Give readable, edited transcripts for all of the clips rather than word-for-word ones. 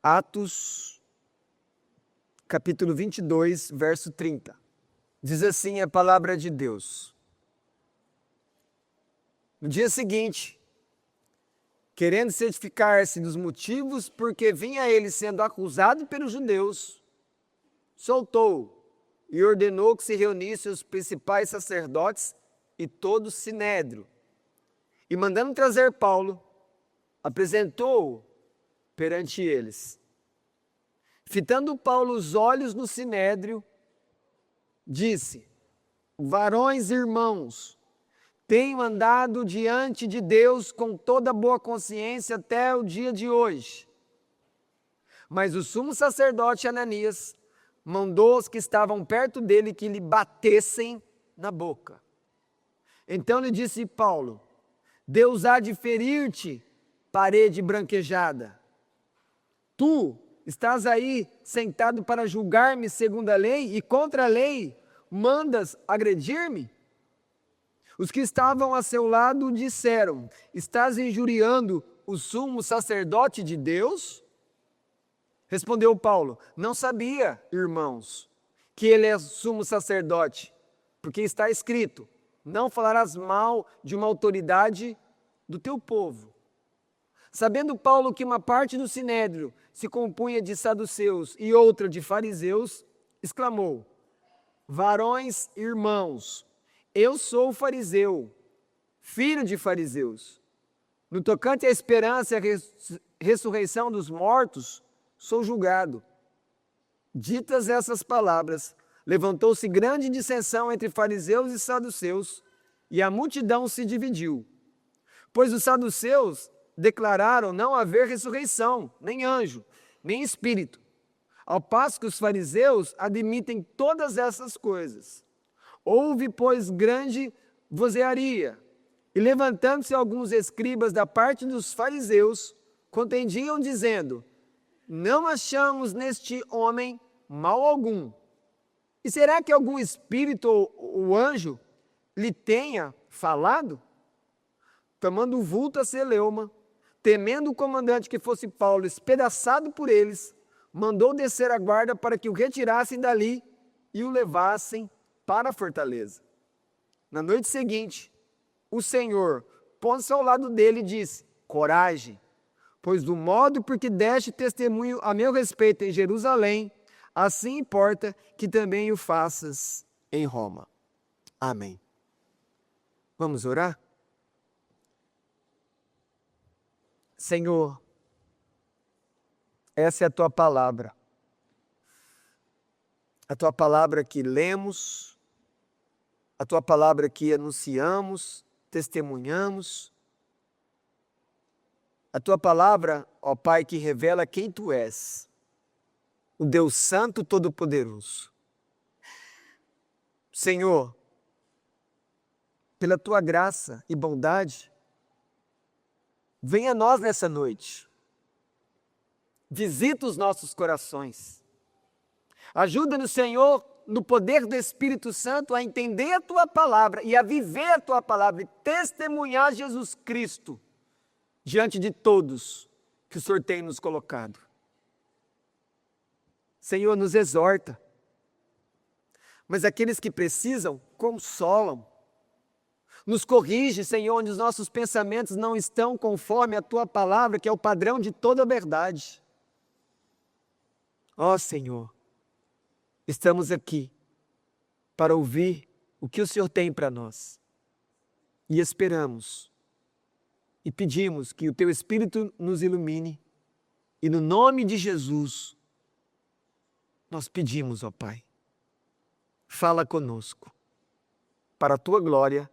Atos, capítulo 22, verso 30. Diz assim a palavra de Deus. No dia seguinte, querendo certificar-se dos motivos porque vinha ele sendo acusado pelos judeus, soltou e ordenou que se reunissem os principais sacerdotes e todo o sinédrio. E mandando trazer Paulo, apresentou-o perante eles. Fitando Paulo os olhos no sinédrio, disse: varões e irmãos, tenho andado diante de Deus com toda boa consciência até o dia de hoje. Mas o sumo sacerdote Ananias mandou os que estavam perto dele que lhe batessem na boca. Então lhe disse Paulo: Deus há de ferir-te, parede branquejada. Tu estás aí sentado para julgar-me segundo a lei e contra a lei mandas agredir-me? Os que estavam a seu lado disseram: estás injuriando o sumo sacerdote de Deus? Respondeu Paulo: não sabia, irmãos, que ele é sumo sacerdote, porque está escrito: não falarás mal de uma autoridade do teu povo. Sabendo Paulo que uma parte do sinédrio se compunha de saduceus e outra de fariseus, exclamou: varões e irmãos, eu sou fariseu, filho de fariseus. No tocante à esperança e à ressurreição dos mortos, sou julgado. Ditas essas palavras, levantou-se grande dissensão entre fariseus e saduceus, e a multidão se dividiu. Pois os saduceus declararam não haver ressurreição, nem anjo, nem espírito, ao passo que os fariseus admitem todas essas coisas. Houve, pois, grande vozearia, e levantando-se alguns escribas da parte dos fariseus, contendiam dizendo: não achamos neste homem mal algum. E será que algum espírito ou anjo lhe tenha falado? Tomando o vulto a celeuma, temendo o comandante que fosse Paulo espedaçado por eles, mandou descer a guarda para que o retirassem dali e o levassem para a fortaleza. Na noite seguinte, o Senhor, pondo-se ao lado dele, disse: coragem, pois do modo por que deste testemunho a meu respeito em Jerusalém, assim importa que também o faças em Roma. Amém. Vamos orar? Senhor, essa é a tua palavra. A tua palavra que lemos, a tua palavra que anunciamos, testemunhamos. A tua palavra, ó Pai, que revela quem tu és, o Deus Santo Todo-Poderoso. Senhor, pela tua graça e bondade, venha a nós nessa noite. Visita os nossos corações. Ajuda-nos, Senhor, no poder do Espírito Santo, a entender a tua palavra e a viver a tua palavra e testemunhar Jesus Cristo diante de todos que o Senhor tem nos colocado. Senhor, nos exorta, mas aqueles que precisam, consolam. Nos corrige, Senhor, onde os nossos pensamentos não estão conforme a tua palavra, que é o padrão de toda a verdade. Ó Senhor, estamos aqui para ouvir o que o Senhor tem para nós. E esperamos e pedimos que o teu Espírito nos ilumine. E no nome de Jesus, nós pedimos, ó Pai, fala conosco, para a tua glória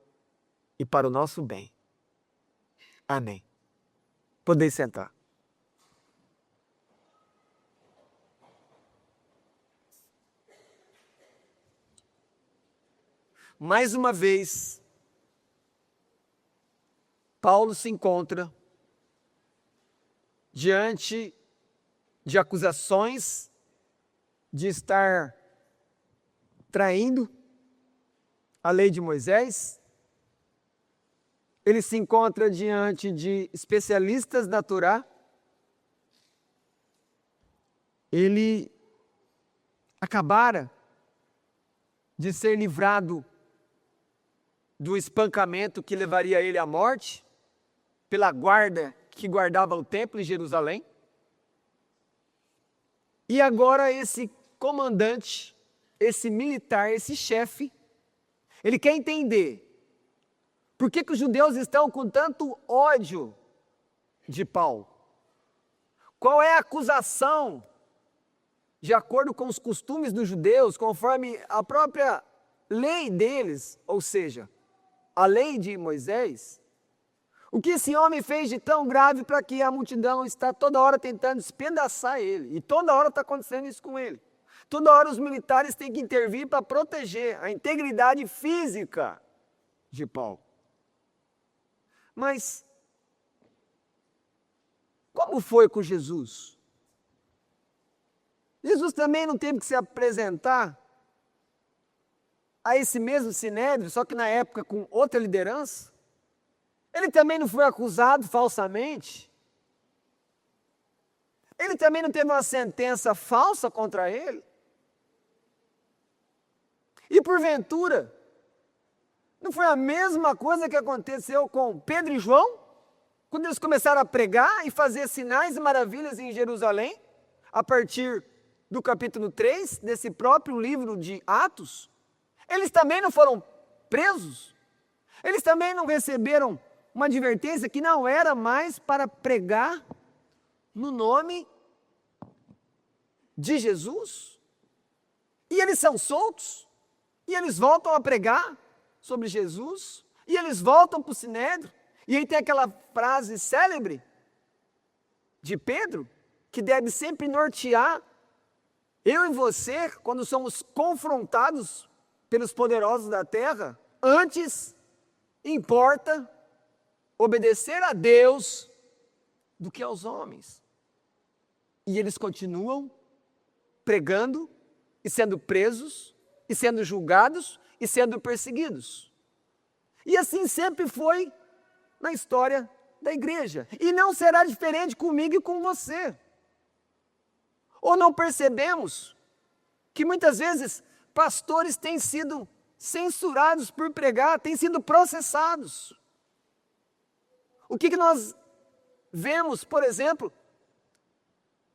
e para o nosso bem. Amém. Podeis sentar. Mais uma vez, Paulo se encontra diante de acusações de estar traindo a lei de Moisés. Ele se encontra diante de especialistas da Torá ele acabara de ser livrado do espancamento que levaria ele à morte, pela guarda que guardava o templo em Jerusalém. E agora esse comandante, esse militar, esse chefe, ele quer entender por que os judeus estão com tanto ódio de Paulo. Qual é a acusação, de acordo com os costumes dos judeus, conforme a própria lei deles, ou seja, a lei de Moisés? O que esse homem fez de tão grave para que a multidão está toda hora tentando despedaçar ele? E toda hora está acontecendo isso com ele. Toda hora os militares têm que intervir para proteger a integridade física de Paulo. Mas como foi com Jesus? Jesus também não teve que se apresentar a esse mesmo sinédrio, só que na época com outra liderança? Ele também não foi acusado falsamente? Ele também não teve uma sentença falsa contra ele? E porventura, não foi a mesma coisa que aconteceu com Pedro e João? Quando eles começaram a pregar e fazer sinais e maravilhas em Jerusalém, a partir do capítulo 3, desse próprio livro de Atos, eles também não foram presos? Eles também não receberam uma advertência que não era mais para pregar no nome de Jesus? E eles são soltos? E eles voltam a pregar sobre Jesus? E eles voltam para o sinédrio? E aí tem aquela frase célebre de Pedro, que deve sempre nortear eu e você, quando somos confrontados pelos poderosos da terra: antes importa obedecer a Deus do que aos homens. E eles continuam pregando e sendo presos, e sendo julgados, e sendo perseguidos. E assim sempre foi na história da igreja. E não será diferente comigo e com você. Ou não percebemos que muitas vezes pastores têm sido censurados por pregar, têm sido processados? O que nós vemos, por exemplo,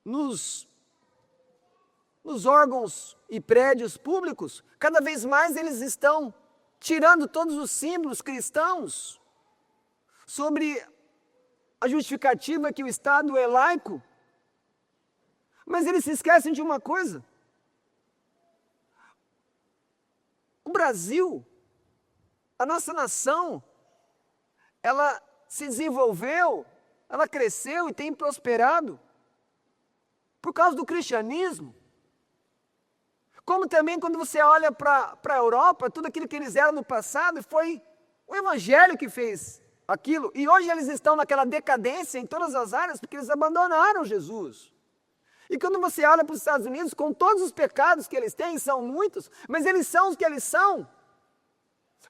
nos órgãos e prédios públicos? Cada vez mais eles estão tirando todos os símbolos cristãos, sobre a justificativa que o Estado é laico. Mas eles se esquecem de uma coisa: o Brasil, a nossa nação, ela se desenvolveu, ela cresceu e tem prosperado por causa do cristianismo. Como também quando você olha para a Europa, tudo aquilo que eles eram no passado, foi o evangelho que fez aquilo. E hoje eles estão naquela decadência em todas as áreas, porque eles abandonaram Jesus. E quando você olha para os Estados Unidos, com todos os pecados que eles têm, são muitos, mas eles são os que eles são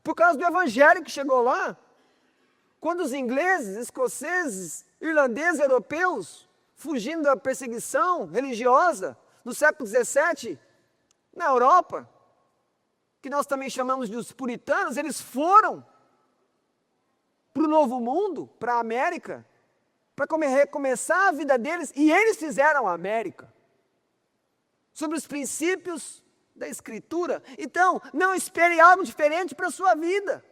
por causa do evangelho que chegou lá. Quando os ingleses, escoceses, irlandeses, europeus, fugindo da perseguição religiosa no século XVII, na Europa, que nós também chamamos de os puritanos, eles foram para o Novo Mundo, para a América, para recomeçar a vida deles, e eles fizeram a América, sobre os princípios da Escritura. Então, não espere algo diferente para a sua vida.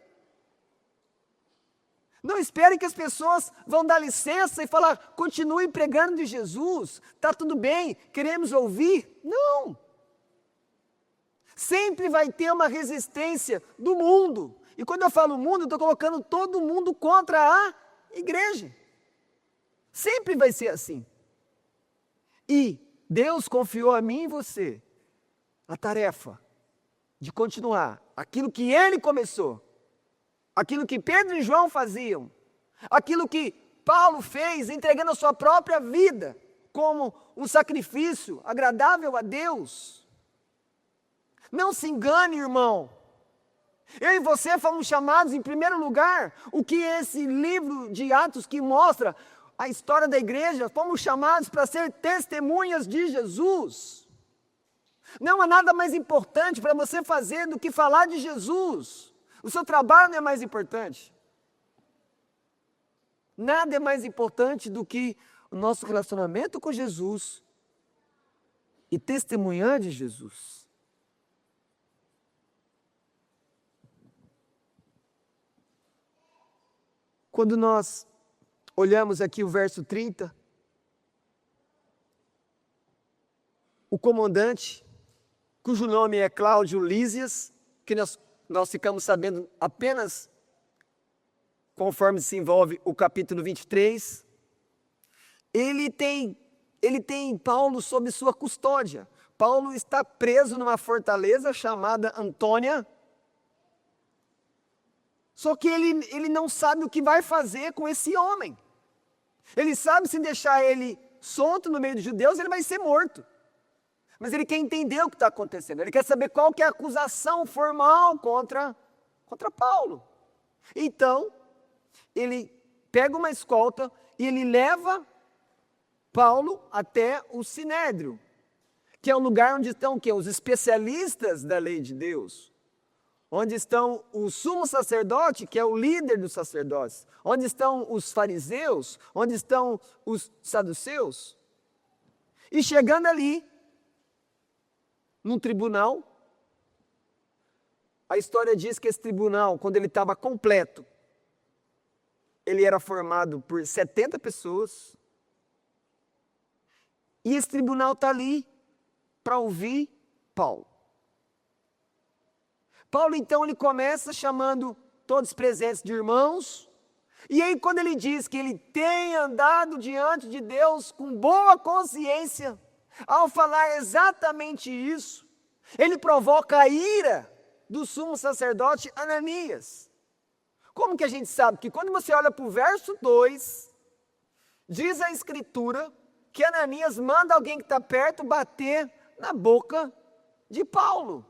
Não espere que as pessoas vão dar licença e falar: continue pregando de Jesus, está tudo bem, queremos ouvir. Não. Sempre vai ter uma resistência do mundo. E quando eu falo mundo, eu estou colocando todo mundo contra a igreja. Sempre vai ser assim. E Deus confiou a mim e você a tarefa de continuar aquilo que Ele começou, aquilo que Pedro e João faziam, aquilo que Paulo fez, entregando a sua própria vida como um sacrifício agradável a Deus. Não se engane, irmão. Eu e você fomos chamados, em primeiro lugar, o que esse livro de Atos que mostra, a história da igreja, fomos chamados para ser testemunhas de Jesus. Não há nada mais importante para você fazer do que falar de Jesus. O seu trabalho não é mais importante. Nada é mais importante do que o nosso relacionamento com Jesus e testemunhar de Jesus. Quando nós olhamos aqui o verso 30, o comandante, cujo nome é Cláudio Lísias, que nós ficamos sabendo apenas conforme se envolve o capítulo 23, ele tem Paulo sob sua custódia. Paulo está preso numa fortaleza chamada Antônia, só que ele não sabe o que vai fazer com esse homem. Ele sabe se deixar ele solto no meio dos judeus, ele vai ser morto. Mas ele quer entender o que está acontecendo. Ele quer saber qual que é a acusação formal contra Paulo. Então, ele pega uma escolta e ele leva Paulo até o Sinédrio, que é o lugar onde estão os especialistas da lei de Deus. Onde estão o sumo sacerdote, que é o líder dos sacerdotes. Onde estão os fariseus, onde estão os saduceus. E chegando ali, num tribunal, a história diz que esse tribunal, quando ele estava completo, ele era formado por 70 pessoas. E esse tribunal está ali para ouvir Paulo. Paulo, então, ele começa chamando todos presentes de irmãos. E aí, quando ele diz que ele tem andado diante de Deus com boa consciência, ao falar exatamente isso, ele provoca a ira do sumo sacerdote Ananias. Como que a gente sabe? Que quando você olha para o verso 2, diz a Escritura que Ananias manda alguém que está perto bater na boca de Paulo.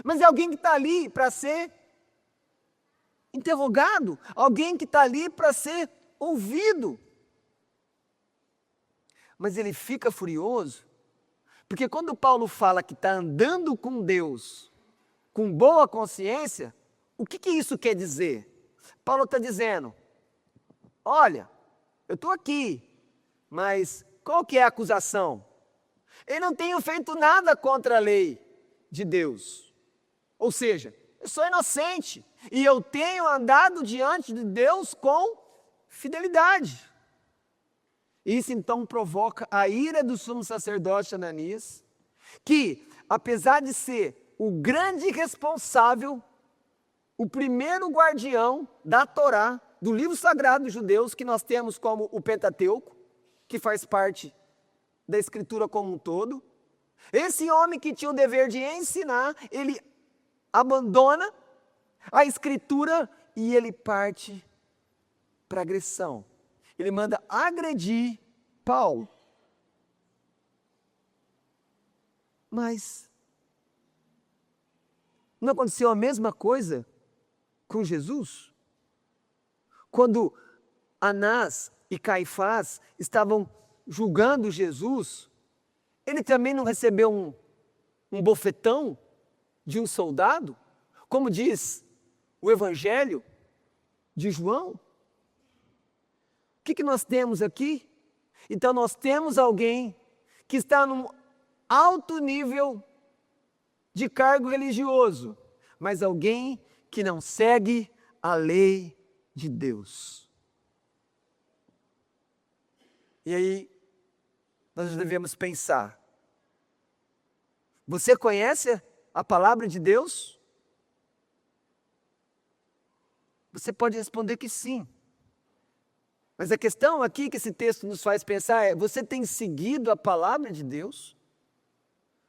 Mas é alguém que está ali para ser interrogado, alguém que está ali para ser ouvido. Mas ele fica furioso, porque quando Paulo fala que está andando com Deus, com boa consciência, o que isso quer dizer? Paulo está dizendo, olha, eu estou aqui, mas qual que é a acusação? Eu não tenho feito nada contra a lei de Deus. Ou seja, eu sou inocente e eu tenho andado diante de Deus com fidelidade. Isso então provoca a ira do sumo sacerdote Ananias, que apesar de ser o grande responsável, o primeiro guardião da Torá, do livro sagrado dos judeus, que nós temos como o Pentateuco, que faz parte da Escritura como um todo, esse homem que tinha o dever de ensinar, ele abandona a Escritura e ele parte para agressão. Ele manda agredir Paulo. Mas não aconteceu a mesma coisa com Jesus? Quando Anás e Caifás estavam julgando Jesus, ele também não recebeu um bofetão de um soldado, como diz o Evangelho de João? O que nós temos aqui? Então nós temos alguém que está num alto nível de cargo religioso, mas alguém que não segue a lei de Deus. E aí nós devemos pensar, você conhece a palavra de Deus? Você pode responder que sim. Mas a questão aqui que esse texto nos faz pensar é, você tem seguido a palavra de Deus?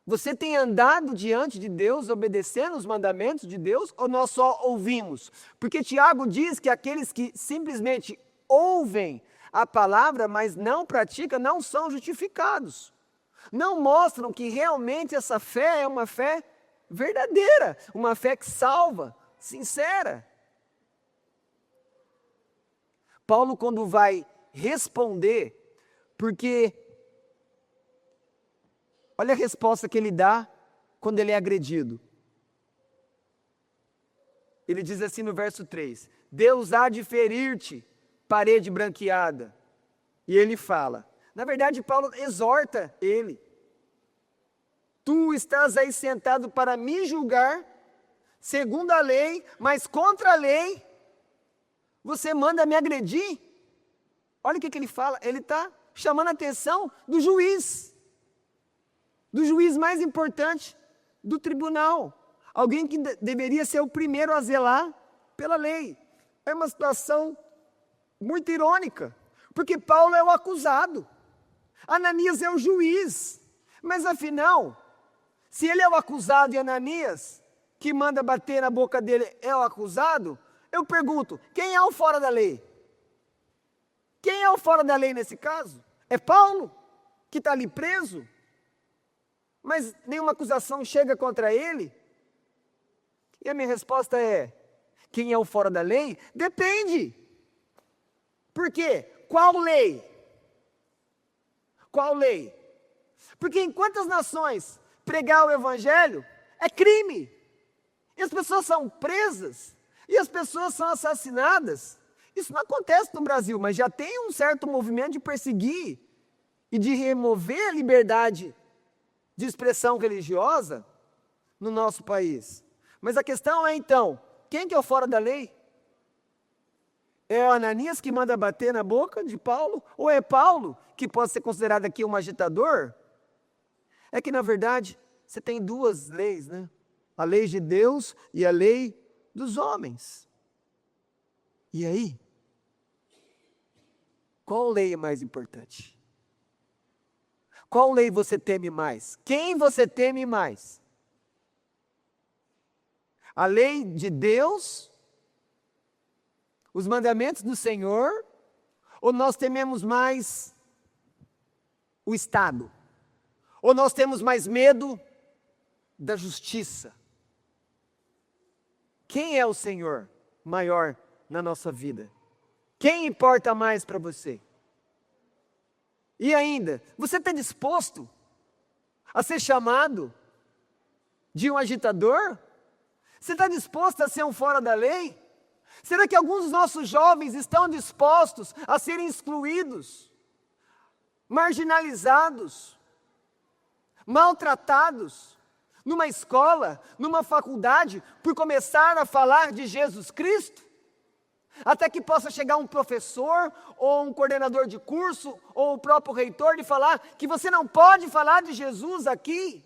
Você tem andado diante de Deus, obedecendo os mandamentos de Deus, ou nós só ouvimos? Porque Tiago diz que aqueles que simplesmente ouvem a palavra, mas não praticam, não são justificados. Não mostram que realmente essa fé é uma fé verdadeira, uma fé que salva, sincera. Paulo, quando vai responder, porque olha a resposta que ele dá quando ele é agredido. Ele diz assim no verso 3: Deus há de ferir-te, parede branqueada. E ele fala, na verdade Paulo exorta ele. Tu estás aí sentado para me julgar, segundo a lei, mas contra a lei, você manda me agredir? Olha o que ele fala, ele está chamando a atenção do juiz mais importante do tribunal. Alguém que deveria ser o primeiro a zelar pela lei. É uma situação muito irônica, porque Paulo é o acusado, Ananias é o juiz. Mas afinal, se ele é o acusado e Ananias, que manda bater na boca dele, é o acusado, eu pergunto, quem é o fora da lei? Quem é o fora da lei nesse caso? É Paulo, que está ali preso, mas nenhuma acusação chega contra ele? E a minha resposta é, quem é o fora da lei? Depende. Por quê? Qual lei? Qual lei? Porque em quantas nações pregar o evangelho é crime? E as pessoas são presas, e as pessoas são assassinadas. Isso não acontece no Brasil, mas já tem um certo movimento de perseguir e de remover a liberdade de expressão religiosa no nosso país. Mas a questão é então, quem que é o fora da lei? É o Ananias que manda bater na boca de Paulo? Ou é Paulo, que pode ser considerado aqui um agitador? É que na verdade, você tem duas leis, né? A lei de Deus e a lei dos homens. E aí? Qual lei é mais importante? Qual lei você teme mais? Quem você teme mais? A lei de Deus, os mandamentos do Senhor, ou nós tememos mais o Estado? Ou nós temos mais medo da justiça? Quem é o Senhor maior na nossa vida? Quem importa mais para você? E ainda, você está disposto a ser chamado de um agitador? Você está disposto a ser um fora da lei? Será que alguns dos nossos jovens estão dispostos a serem excluídos, marginalizados, maltratados, numa escola, numa faculdade, por começar a falar de Jesus Cristo? Até que possa chegar um professor, ou um coordenador de curso, ou o próprio reitor de falar que você não pode falar de Jesus aqui.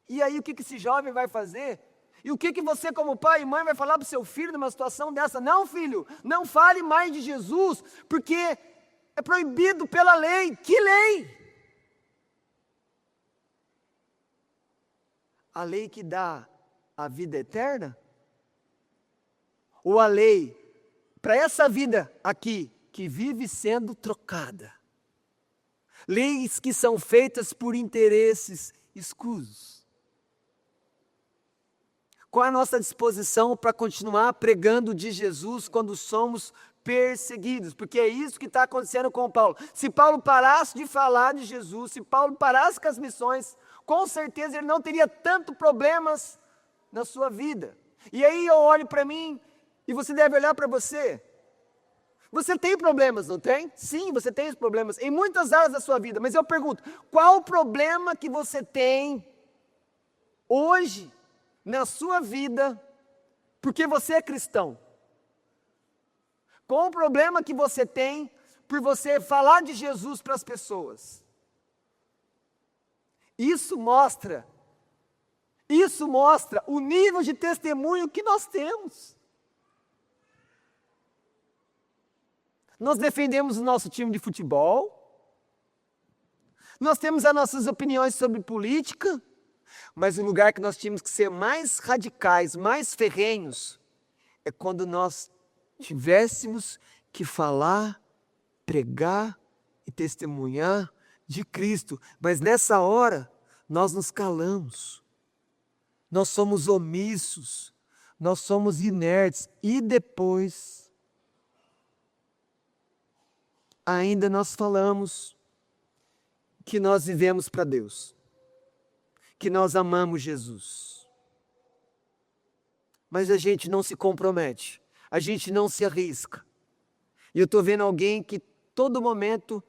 E aí o que esse jovem vai fazer? E o que você como pai e mãe vai falar para o seu filho numa situação dessa? Não, filho, não fale mais de Jesus, porque é proibido pela lei. Que lei? A lei que dá a vida eterna? Ou a lei para essa vida aqui, que vive sendo trocada? Leis que são feitas por interesses escusos. Qual é a nossa disposição para continuar pregando de Jesus quando somos perseguidos? Porque é isso que está acontecendo com Paulo. Se Paulo parasse de falar de Jesus, se Paulo parasse com as missões, com certeza ele não teria tanto problemas na sua vida. E aí eu olho para mim, e você deve olhar para você. Você tem problemas, não tem? Sim, você tem problemas em muitas áreas da sua vida. Mas eu pergunto, qual o problema que você tem hoje na sua vida, porque você é cristão? Qual o problema que você tem por você falar de Jesus para as pessoas? Isso mostra o nível de testemunho que nós temos. Nós defendemos o nosso time de futebol, nós temos as nossas opiniões sobre política, mas o lugar que nós tínhamos que ser mais radicais, mais ferrenhos, é quando nós tivéssemos que falar, pregar e testemunhar de Cristo. Mas nessa hora, nós nos calamos, nós somos omissos, nós somos inertes. E depois, ainda nós falamos que nós vivemos para Deus, que nós amamos Jesus. Mas a gente não se compromete, a gente não se arrisca. E eu estou vendo alguém que todo momento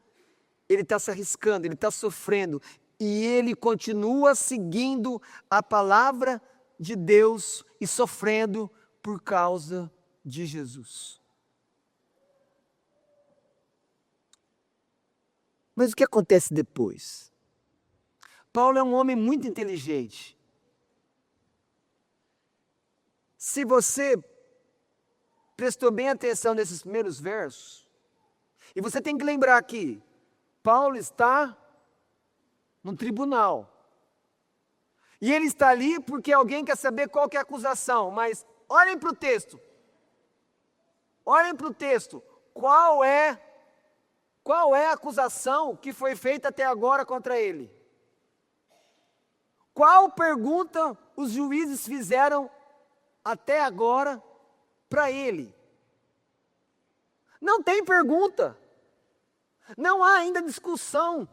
ele está se arriscando, ele está sofrendo, e ele continua seguindo a palavra de Deus e sofrendo por causa de Jesus. Mas o que acontece depois? Paulo é um homem muito inteligente. Se você prestou bem atenção nesses primeiros versos, e você tem que lembrar que Paulo está no tribunal. E ele está ali porque alguém quer saber qual que é a acusação. Mas olhem para o texto. Olhem para o texto. Qual é a acusação que foi feita até agora contra ele? Qual pergunta os juízes fizeram até agora para ele? Não tem pergunta. Não há ainda discussão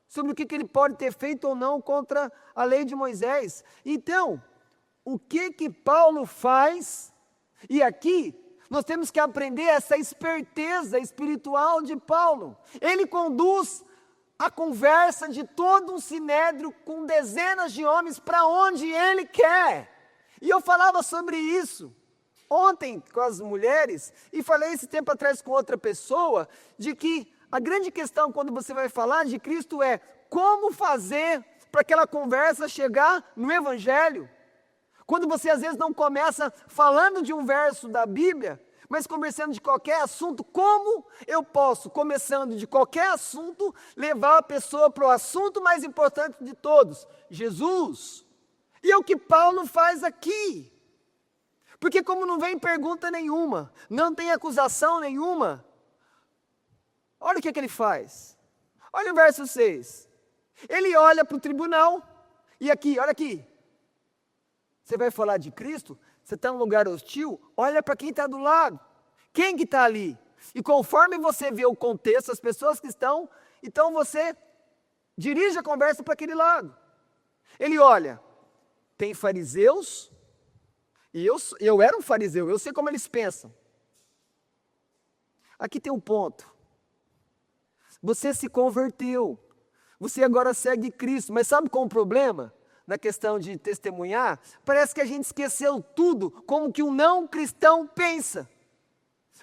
sobre o que ele pode ter feito ou não contra a lei de Moisés. Então, o que Paulo faz? E aqui nós temos que aprender essa esperteza espiritual de Paulo. Ele conduz a conversa de todo um sinédrio com dezenas de homens para onde ele quer. E eu falava sobre isso ontem com as mulheres e falei esse tempo atrás com outra pessoa, de que a grande questão quando você vai falar de Cristo é como fazer para aquela conversa chegar no Evangelho. Quando você às vezes não começa falando de um verso da Bíblia, mas conversando de qualquer assunto, como eu posso, começando de qualquer assunto, levar a pessoa para o assunto mais importante de todos, Jesus? E é o que Paulo faz aqui. Porque como não vem pergunta nenhuma, não tem acusação nenhuma, olha o que ele faz. Olha o verso 6. Ele olha para o tribunal, e aqui, olha aqui. Você vai falar de Cristo? Você está num lugar hostil? Olha para quem está do lado. Quem que está ali? E conforme você vê o contexto, as pessoas que estão, então você dirige a conversa para aquele lado. Ele olha, tem fariseus, e eu era um fariseu, eu sei como eles pensam. Aqui tem um ponto. Você se converteu, você agora segue Cristo, mas sabe qual é o problema? Na questão de testemunhar, parece que a gente esqueceu tudo como que um não cristão pensa.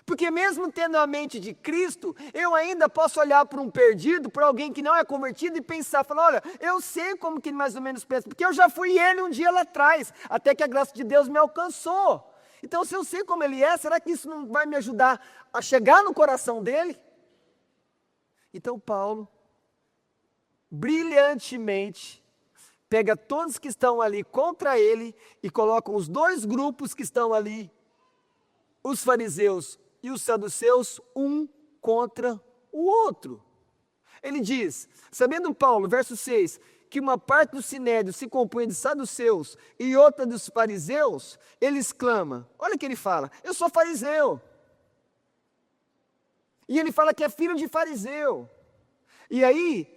Porque mesmo tendo a mente de Cristo, eu ainda posso olhar para um perdido, para alguém que não é convertido e pensar, falar, olha, eu sei como que ele mais ou menos pensa, porque eu já fui ele um dia lá atrás, até que a graça de Deus me alcançou. Então se eu sei como ele é, será que isso não vai me ajudar a chegar no coração dele? Então Paulo, brilhantemente, pega todos que estão ali contra ele e coloca os dois grupos que estão ali, os fariseus e os saduceus, um contra o outro. Ele diz, sabendo Paulo, verso 6, que uma parte do sinédrio se compunha de saduceus e outra dos fariseus, ele exclama, olha o que ele fala, eu sou fariseu. E ele fala que é filho de fariseu. E aí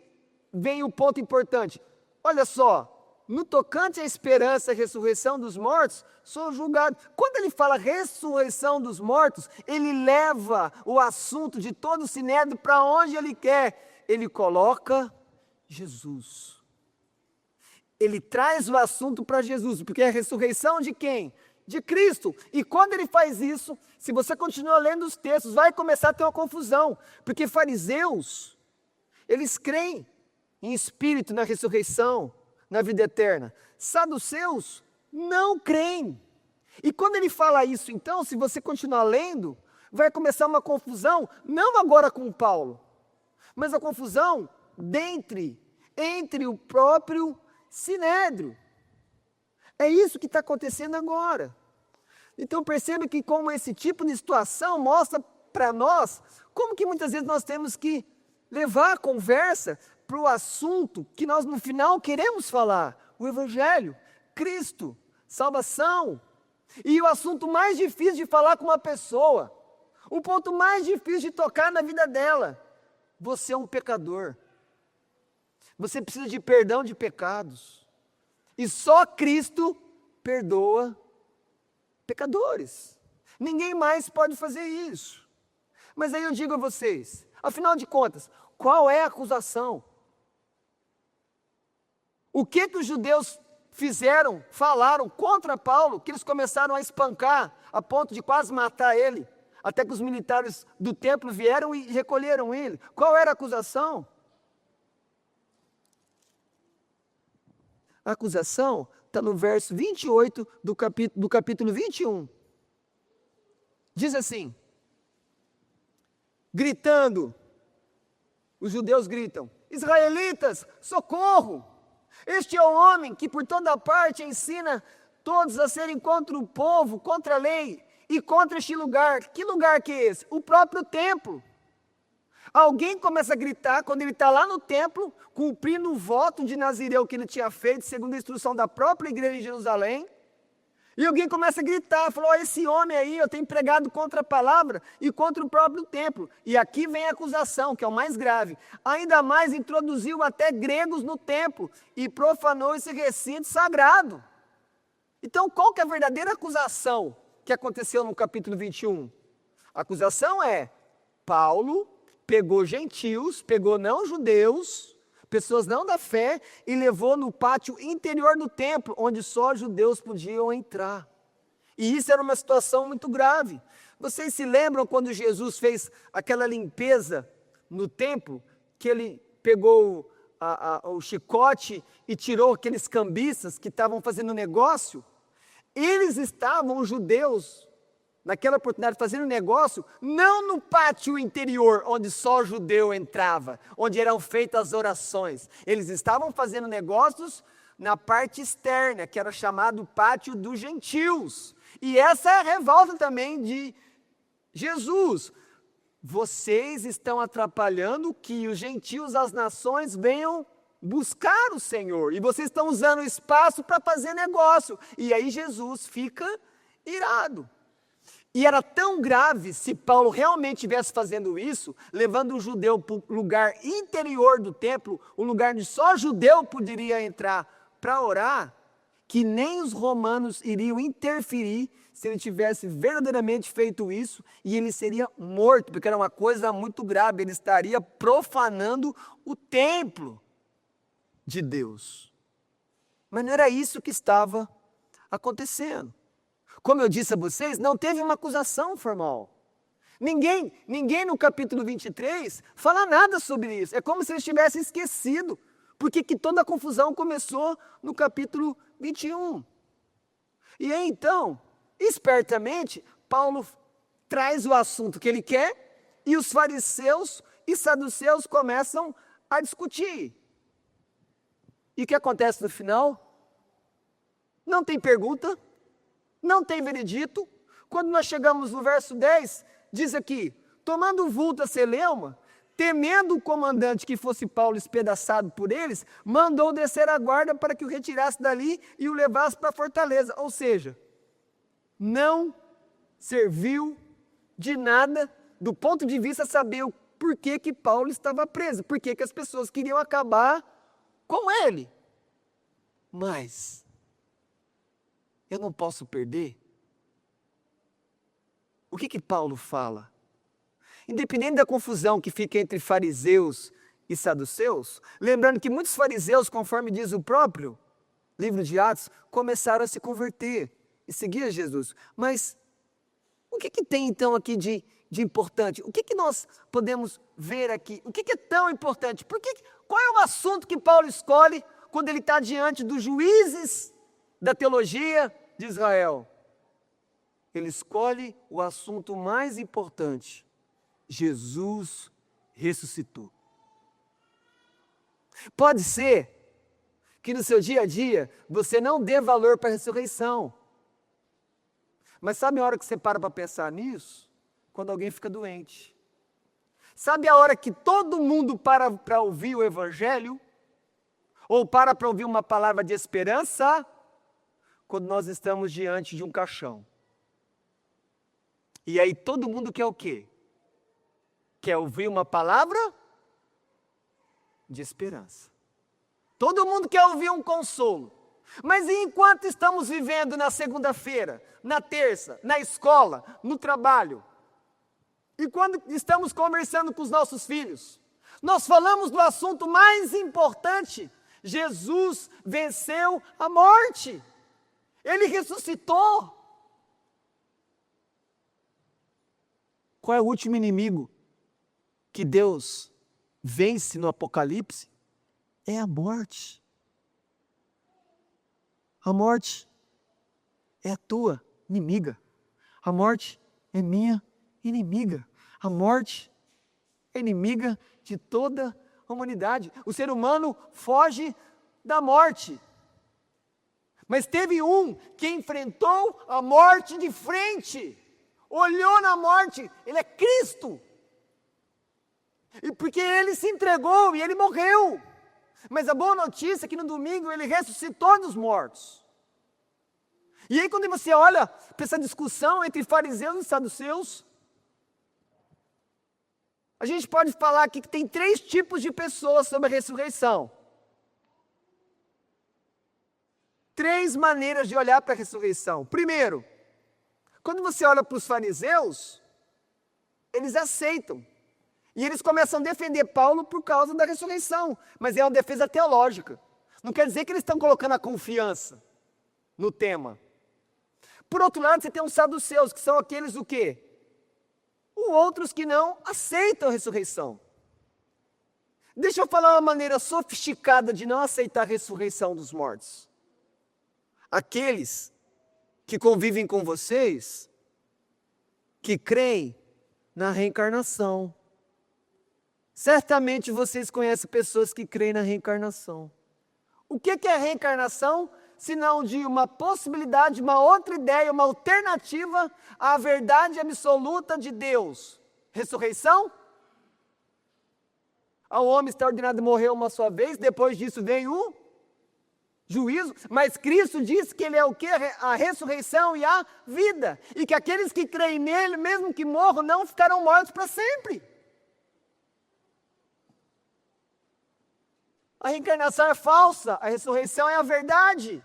vem o ponto importante. Olha só, no tocante à esperança e ressurreição dos mortos, sou julgado. Quando ele fala ressurreição dos mortos, ele leva o assunto de todo o sinédrio para onde ele quer. Ele coloca Jesus. Ele traz o assunto para Jesus, porque é a ressurreição de quem? De Cristo. E quando ele faz isso, se você continua lendo os textos, vai começar a ter uma confusão. Porque fariseus, eles creem em espírito, na ressurreição, na vida eterna. Saduceus não creem. E quando ele fala isso, então, se você continuar lendo, vai começar uma confusão, não agora com Paulo, mas a confusão entre o próprio sinédrio. É isso que está acontecendo agora. Então perceba que como esse tipo de situação mostra para nós, como que muitas vezes nós temos que levar a conversa para o assunto que nós no final queremos falar, o Evangelho, Cristo, salvação. E o assunto mais difícil de falar com uma pessoa, o ponto mais difícil de tocar na vida dela, Você é um pecador. Você precisa de perdão de pecados. E só Cristo perdoa pecadores. Ninguém mais pode fazer isso. Mas aí eu digo a vocês, afinal de contas, qual é a acusação? O que os judeus fizeram, falaram contra Paulo, que eles começaram a espancar, a ponto de quase matar ele, até que os militares do templo vieram e recolheram ele. Qual era a acusação? A acusação está no verso 28 do capítulo 21. Diz assim, gritando, os judeus gritam, israelitas, socorro! Este é o homem que por toda parte ensina todos a serem contra o povo, contra a lei e contra este lugar. Que lugar que é esse? O próprio templo. Alguém começa a gritar quando ele está lá no templo, cumprindo o voto de Nazireu que ele tinha feito, segundo a instrução da própria igreja em Jerusalém. E alguém começa a gritar, falou, esse homem aí, eu tenho pregado contra a palavra e contra o próprio templo. E aqui vem a acusação, que é o mais grave. Ainda mais introduziu até gregos no templo e profanou esse recinto sagrado. Então, qual que é a verdadeira acusação que aconteceu no capítulo 21? A acusação é, Paulo pegou gentios, pegou não judeus, pessoas não da fé, e levou no pátio interior do templo, onde só judeus podiam entrar. E isso era uma situação muito grave. Vocês se lembram quando Jesus fez aquela limpeza no templo, que ele pegou o chicote e tirou aqueles cambistas que estavam fazendo negócio? Eles estavam, os judeus, naquela oportunidade, fazendo negócio, não no pátio interior, onde só judeu entrava, onde eram feitas as orações. Eles estavam fazendo negócios na parte externa, que era chamado pátio dos gentios. E essa é a revolta também de Jesus. Vocês estão atrapalhando que os gentios, as nações, venham buscar o Senhor. E vocês estão usando o espaço para fazer negócio. E aí Jesus fica irado. E era tão grave se Paulo realmente estivesse fazendo isso, levando um judeu para o lugar interior do templo, um lugar onde só judeu poderia entrar para orar, que nem os romanos iriam interferir se ele tivesse verdadeiramente feito isso, e ele seria morto, porque era uma coisa muito grave, ele estaria profanando o templo de Deus. Mas não era isso que estava acontecendo. Como eu disse a vocês, não teve uma acusação formal. Ninguém no capítulo 23 fala nada sobre isso. É como se eles tivessem esquecido, porque que toda a confusão começou no capítulo 21. E aí então, espertamente, Paulo traz o assunto que ele quer e os fariseus e saduceus começam a discutir. E o que acontece no final? Não tem pergunta. Não tem veredito. Quando nós chegamos no verso 10, diz aqui, tomando vulto a celeuma, temendo o comandante que fosse Paulo espedaçado por eles, mandou descer a guarda para que o retirasse dali e o levasse para a fortaleza. Ou seja, não serviu de nada do ponto de vista saber o porquê que Paulo estava preso, porquê que as pessoas queriam acabar com ele. Mas eu não posso perder. O que Paulo fala? Independente da confusão que fica entre fariseus e saduceus, lembrando que muitos fariseus, conforme diz o próprio livro de Atos, começaram a se converter e seguir a Jesus. Mas o que tem então aqui de importante? O que nós podemos ver aqui? O que é tão importante? Qual é o assunto que Paulo escolhe quando ele está diante dos juízes da teologia de Israel? Ele escolhe o assunto mais importante. Jesus ressuscitou. Pode ser que no seu dia a dia você não dê valor para a ressurreição. Mas sabe a hora que você para pensar nisso? Quando alguém fica doente. Sabe a hora que todo mundo para ouvir o evangelho? Ou para ouvir uma palavra de esperança? Quando nós estamos diante de um caixão. E aí todo mundo quer o quê? Quer ouvir uma palavra de esperança. Todo mundo quer ouvir um consolo. Mas e enquanto estamos vivendo na segunda-feira, na terça, na escola, no trabalho, e quando estamos conversando com os nossos filhos, nós falamos do assunto mais importante: Jesus venceu a morte. Ele ressuscitou. Qual é o último inimigo que Deus vence no Apocalipse? É a morte. A morte é a tua inimiga. A morte é minha inimiga. A morte é inimiga de toda a humanidade. O ser humano foge da morte. Mas teve um que enfrentou a morte de frente. Olhou na morte. Ele é Cristo. E porque ele se entregou e ele morreu. Mas a boa notícia é que no domingo ele ressuscitou dos mortos. E aí quando você olha para essa discussão entre fariseus e saduceus, a gente pode falar aqui que tem 3 tipos de pessoas sobre a ressurreição. 3 maneiras de olhar para a ressurreição. Primeiro, quando você olha para os fariseus, eles aceitam. E eles começam a defender Paulo por causa da ressurreição. Mas é uma defesa teológica. Não quer dizer que eles estão colocando a confiança no tema. Por outro lado, você tem os saduceus, que são aqueles o quê? Outros que não aceitam a ressurreição. Deixa eu falar uma maneira sofisticada de não aceitar a ressurreição dos mortos. Aqueles que convivem com vocês, que creem na reencarnação. Certamente vocês conhecem pessoas que creem na reencarnação. O que é a reencarnação? Senão de uma possibilidade, uma outra ideia, uma alternativa à verdade absoluta de Deus. Ressurreição? O homem está ordenado a morrer uma só vez, depois disso vem o juízo. Mas Cristo disse que Ele é o quê? A ressurreição e a vida. E que aqueles que creem nele, mesmo que morram, não ficarão mortos para sempre. A reencarnação é falsa, a ressurreição é a verdade.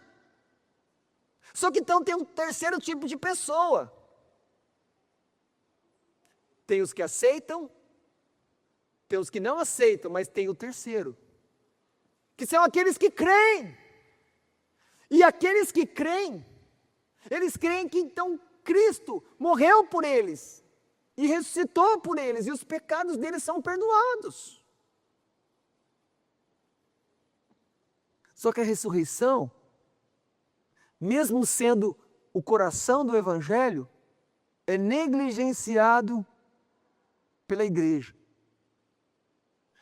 Só que então tem um terceiro tipo de pessoa. Tem os que aceitam, tem os que não aceitam, mas tem o terceiro. Que são aqueles que creem. E aqueles que creem, eles creem que então Cristo morreu por eles. E ressuscitou por eles, e os pecados deles são perdoados. Só que a ressurreição, mesmo sendo o coração do Evangelho, é negligenciado pela igreja.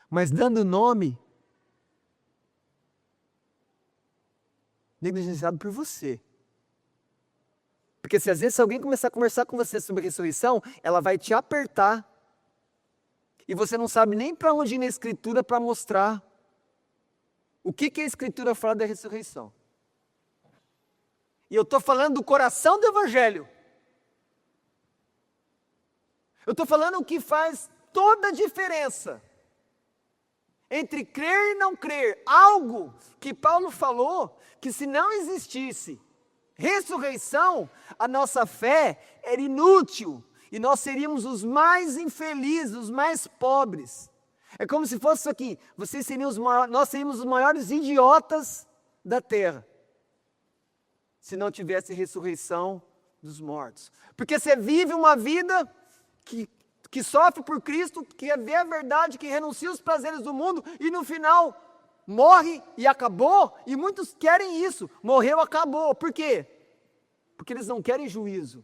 Mas dando nome, negligenciado por você. Porque se às vezes alguém começar a conversar com você sobre a ressurreição, ela vai te apertar, e você não sabe nem para onde ir na Escritura para mostrar o que a Escritura fala da ressurreição. E eu estou falando do coração do Evangelho. Eu estou falando o que faz toda a diferença entre crer e não crer. Algo que Paulo falou, que se não existisse ressurreição, a nossa fé era inútil. E nós seríamos os mais infelizes, os mais pobres. É como se fosse isso aqui, nós seríamos os maiores idiotas da terra, se não tivesse ressurreição dos mortos. Porque você vive uma vida que sofre por Cristo, que vê a verdade, que renuncia aos prazeres do mundo, e no final morre e acabou, e muitos querem isso, morreu, acabou. Por quê? Porque eles não querem juízo.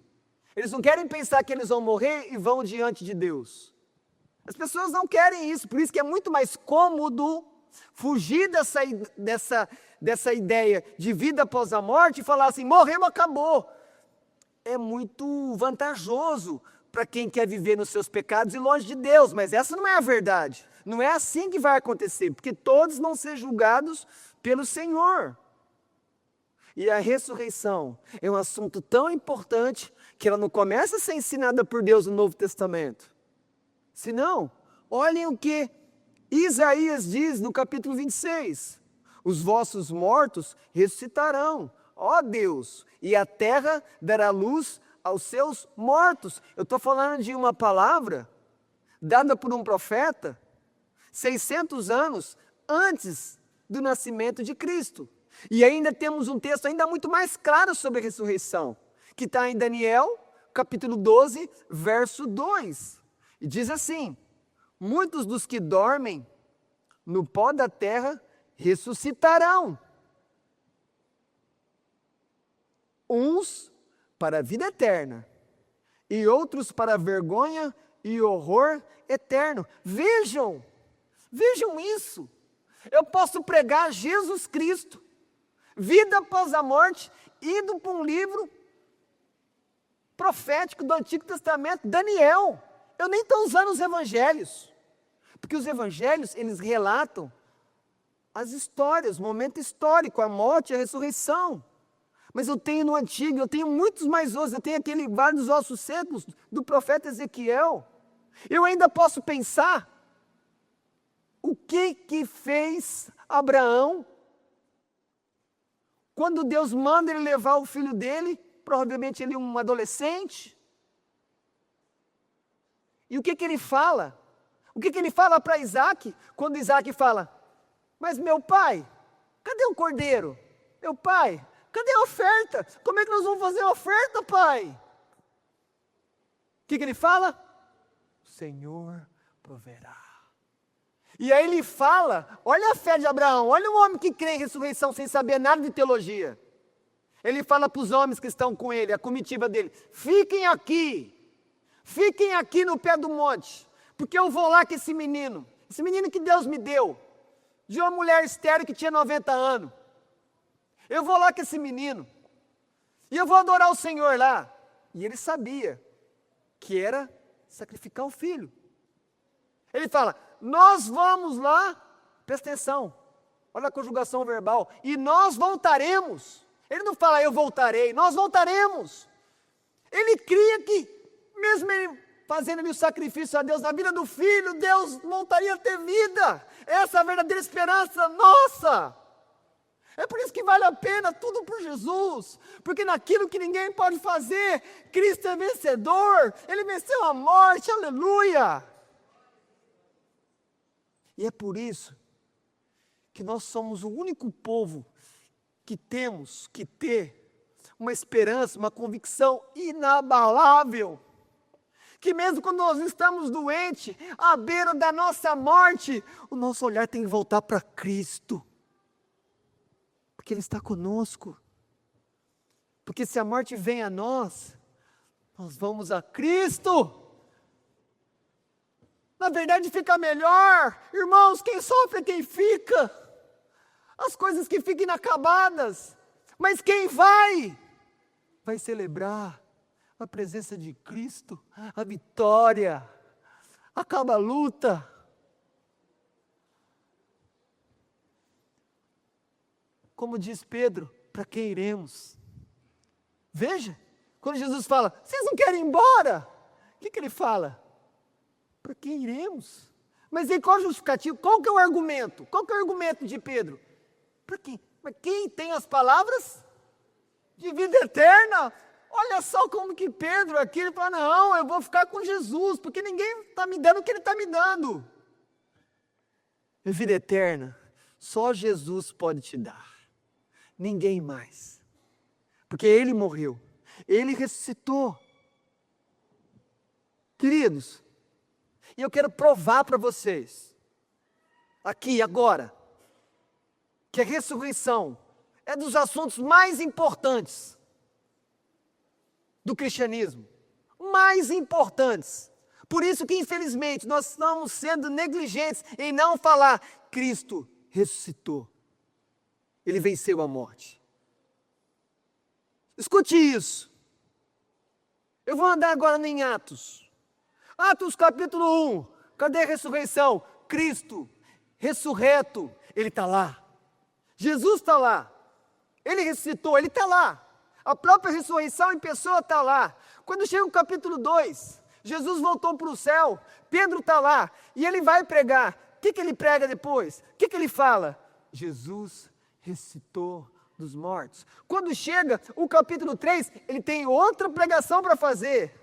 Eles não querem pensar que eles vão morrer e vão diante de Deus. As pessoas não querem isso, por isso que é muito mais cômodo fugir dessa ideia de vida após a morte e falar assim, morreu, acabou. É muito vantajoso para quem quer viver nos seus pecados e longe de Deus, mas essa não é a verdade. Não é assim que vai acontecer, porque todos vão ser julgados pelo Senhor. E a ressurreição é um assunto tão importante que ela não começa a ser ensinada por Deus no Novo Testamento. Se não, olhem o que Isaías diz no capítulo 26, os vossos mortos ressuscitarão, ó Deus, e a terra dará luz aos seus mortos. Eu estou falando de uma palavra dada por um profeta 600 anos antes do nascimento de Cristo. E ainda temos um texto ainda muito mais claro sobre a ressurreição, que está em Daniel, capítulo 12, verso 2. E diz assim: muitos dos que dormem no pó da terra ressuscitarão, uns para a vida eterna, e outros para a vergonha e horror eterno. Vejam isso. Eu posso pregar Jesus Cristo, vida após a morte, indo para um livro profético do Antigo Testamento, Daniel. Eu nem estou usando os evangelhos, porque os evangelhos, eles relatam as histórias, o momento histórico, a morte e a ressurreição. Mas eu tenho no Antigo, eu tenho muitos mais ossos, eu tenho aquele vale dos ossos secos do profeta Ezequiel. Eu ainda posso pensar, o que fez Abraão quando Deus manda ele levar o filho dele, provavelmente ele um adolescente? E o que ele fala? O que ele fala para Isaac, quando Isaac fala: mas meu pai, cadê o cordeiro? Meu pai, cadê a oferta? Como é que nós vamos fazer a oferta, pai? O que ele fala? O Senhor proverá. E aí ele fala, olha a fé de Abraão, olha um homem que crê em ressurreição sem saber nada de teologia. Ele fala para os homens que estão com ele, a comitiva dele: fiquem aqui no pé do monte, porque eu vou lá com esse menino que Deus me deu, de uma mulher estéril que tinha 90 anos. Eu vou lá com esse menino, e eu vou adorar o Senhor lá. E ele sabia que era sacrificar o filho. Ele fala: nós vamos lá, presta atenção, olha a conjugação verbal, e nós voltaremos. Ele não fala eu voltarei, nós voltaremos. Ele cria que, mesmo ele fazendo ali o sacrifício a Deus na vida do filho, Deus voltaria a ter vida. Essa é a verdadeira esperança nossa. É por isso que vale a pena tudo por Jesus, porque naquilo que ninguém pode fazer, Cristo é vencedor, Ele venceu a morte, aleluia. E é por isso que nós somos o único povo que temos que ter uma esperança, uma convicção inabalável, que mesmo quando nós estamos doentes, à beira da nossa morte, o nosso olhar tem que voltar para Cristo, porque Ele está conosco. Porque se a morte vem a nós, nós vamos a Cristo. Na verdade fica melhor, irmãos, quem sofre é quem fica, as coisas que ficam inacabadas, mas quem vai celebrar a presença de Cristo, a vitória, acaba a luta. Como diz Pedro, para quem iremos? Veja, quando Jesus fala, vocês não querem ir embora? O que ele fala? Para quem iremos? Mas aí qual o justificativo? Qual que é o argumento? Qual que é o argumento de Pedro? Para quem? Mas quem tem as palavras de vida eterna? Olha só como que Pedro aqui, ele fala: não, eu vou ficar com Jesus, porque ninguém está me dando o que Ele está me dando. A vida eterna, só Jesus pode te dar, ninguém mais. Porque Ele morreu, Ele ressuscitou. Queridos, e eu quero provar para vocês, aqui agora, que a ressurreição é dos assuntos mais importantes do cristianismo, mais importantes. Por isso que, infelizmente, nós estamos sendo negligentes em não falar: Cristo ressuscitou, Ele venceu a morte. Escute isso. Eu vou andar agora em Atos. Atos capítulo 1, cadê a ressurreição? Cristo, ressurreto, Ele está lá. Jesus está lá. Ele ressuscitou, Ele está lá. A própria ressurreição em pessoa está lá. Quando chega o capítulo 2, Jesus voltou para o céu, Pedro está lá, e ele vai pregar: o que ele prega depois? O que ele fala? Jesus ressuscitou dos mortos. Quando chega o capítulo 3, ele tem outra pregação para fazer.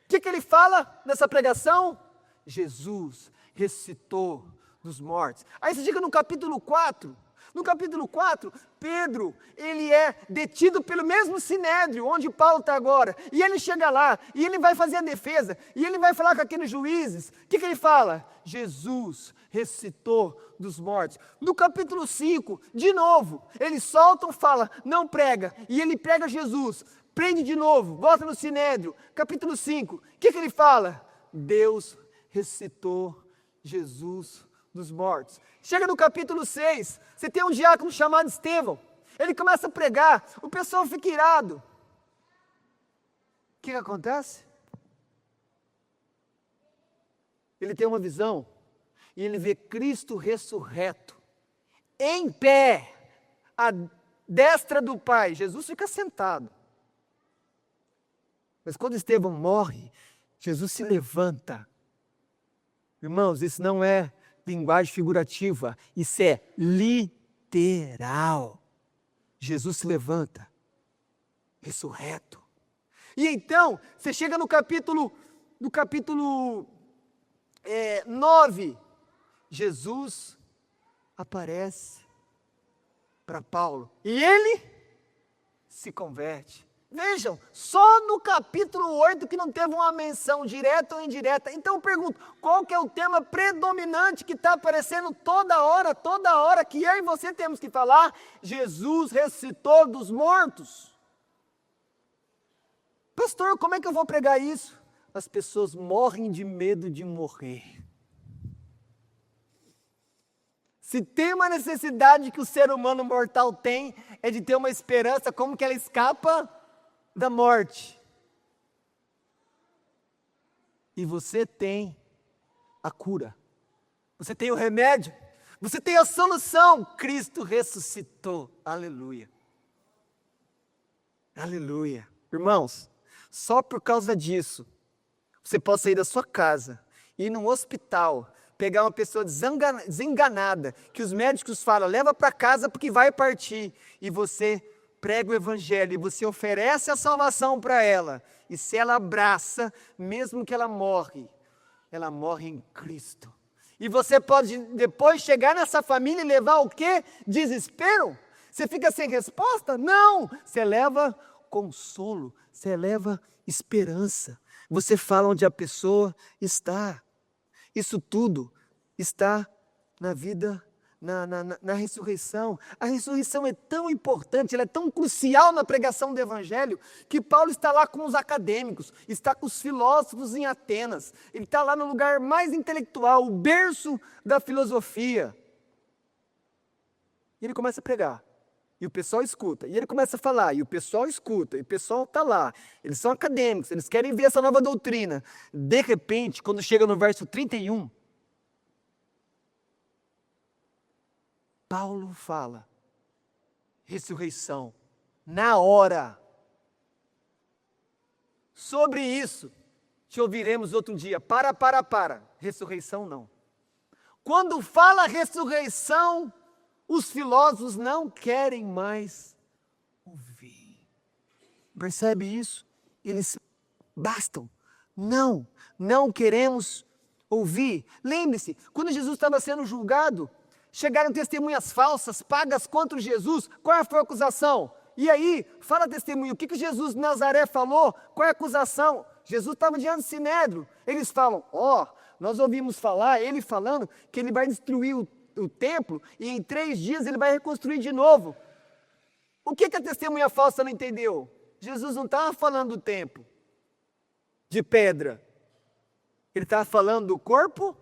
O que ele fala nessa pregação? Jesus ressuscitou dos mortos. Aí você chega no capítulo 4. No capítulo 4, Pedro, ele é detido pelo mesmo sinédrio, onde Paulo está agora. E ele chega lá, e ele vai fazer a defesa, e ele vai falar com aqueles juízes. O que ele fala? Jesus ressuscitou dos mortos. No capítulo 5, de novo, eles soltam, fala, não prega. E ele prega Jesus, prende de novo, volta no sinédrio. Capítulo 5, o que ele fala? Deus ressuscitou Jesus dos mortos. Chega no capítulo 6, você tem um diácono chamado Estevão, ele começa a pregar, o pessoal fica irado. O que acontece? Ele tem uma visão, e ele vê Cristo ressurreto, em pé, à destra do Pai. Jesus fica sentado. Mas quando Estevão morre, Jesus se levanta. Irmãos, isso não é linguagem figurativa, isso é literal. Jesus se levanta, ressurreto. E então, você chega no capítulo 9, Jesus aparece para Paulo, e ele se converte. Vejam, só no capítulo 8 que não teve uma menção direta ou indireta. Então eu pergunto, qual que é o tema predominante que está aparecendo toda hora que eu e você temos que falar? Jesus ressuscitou dos mortos. Pastor, como é que eu vou pregar isso? As pessoas morrem de medo de morrer. Se tem uma necessidade que o ser humano mortal tem, é de ter uma esperança, como que ela escapa da morte. E você tem a cura, você tem o remédio, você tem a solução. Cristo ressuscitou, aleluia, aleluia. Irmãos, só por causa disso, você pode sair da sua casa, ir num hospital, pegar uma pessoa desenganada, que os médicos falam, leva para casa porque vai partir, e você prega o evangelho, e você oferece a salvação para ela, e se ela abraça, mesmo que ela morre em Cristo. E você pode depois chegar nessa família e levar o quê? Desespero? Você fica sem resposta? Não! Você leva consolo, você leva esperança. Você fala onde a pessoa está. Isso tudo está na vida, na ressurreição. A ressurreição é tão importante, ela é tão crucial na pregação do Evangelho, que Paulo está lá com os acadêmicos, está com os filósofos em Atenas, ele está lá no lugar mais intelectual, o berço da filosofia. E ele começa a pregar, e o pessoal escuta, e ele começa a falar, e o pessoal escuta, e o pessoal está lá, eles são acadêmicos, eles querem ver essa nova doutrina. De repente, quando chega no verso 31, Paulo fala, ressurreição, na hora. Sobre isso, te ouviremos outro dia. Para. Ressurreição não. Quando fala ressurreição, os filósofos não querem mais ouvir. Percebe isso? Eles bastam. Não queremos ouvir. Lembre-se, quando Jesus estava sendo julgado, chegaram testemunhas falsas, pagas contra Jesus. Qual foi a acusação? E aí, fala testemunho, o que Jesus de Nazaré falou? Qual é a acusação? Jesus estava diante do sinédrio. Eles falam, nós ouvimos falar, ele falando que ele vai destruir o templo e em 3 dias ele vai reconstruir de novo. O que a testemunha falsa não entendeu? Jesus não estava falando do templo de pedra. Ele estava falando do corpo